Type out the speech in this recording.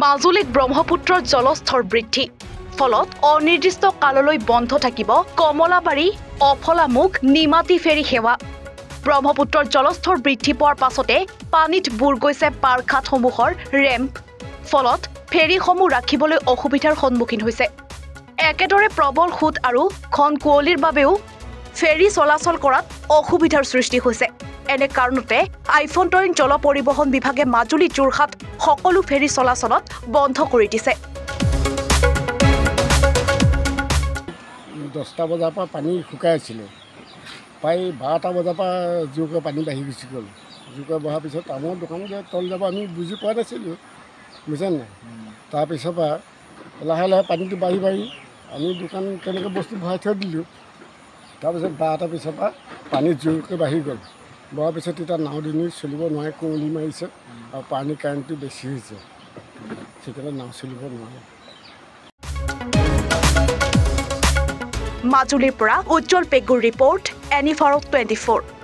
মাজুলীত ব্ৰহ্মপুত্ৰৰ জলস্তৰ বৃদ্ধি ফলত অনিৰ্দিষ্ট কাললৈ বন্ধ থাকিব কমলাবাৰী অফলামুখ নিমাতী ফেৰী সেৱা ব্ৰহ্মপুত্ৰৰ জলস্তৰ বৃদ্ধি পোৱাৰ পাছতে পানীত বুৰ গৈছে পাৰঘাটসমূহৰ ৰেম্প ফলত ফেৰীসমূহ ৰাখিবলৈ অসুবিধাৰ সন্মুখীন হৈছে একেদৰে প্ৰবল খুদ আৰু ঘন কুঁৱলীৰ বাবেও ফেৰী চলাচল কৰাত অসুবিধাৰ সৃষ্টি হৈছে এনে কাৰণতে আইফোনটইন জল পৰিবহণ বিভাগে মাজুলী যোৰহাট সকলো ফেৰী চলাচলত বন্ধ কৰি দিছে 10টা বজাৰ পৰা পানী শুকাই আছিল প্ৰায় 12টা বজাৰ পৰা জোৰকৈ পানী বাঢ়ি গুচি গ'ল জোৰকৈ বহাৰ পিছত আমাৰ দোকানত তল যাব আমি বুজি পোৱা নাছিলোঁ বুজিছে নাই তাৰপিছৰ পৰা লাহে লাহে পানীটো বাঢ়ি বাঢ়ি আমি দোকান তেনেকৈ বস্তু ভৰাই থৈ দিলোঁ তাৰপিছত 12টাৰ পিছৰ পৰা পানী জোৰকৈ বাঢ়ি গ'ল বহাৰ পিছত তেতিয়া নাও দিনি চলিব নোৱাৰে কুঁৱলী মাৰিছে আৰু পানী কাৰেণ্টটো বেছি হৈছে সেইকাৰণে নাও চলিব নোৱাৰে মাজুলীৰ পৰা উজ্জ্বল পেগুৰ ৰিপৰ্ট এনিফাৰ 24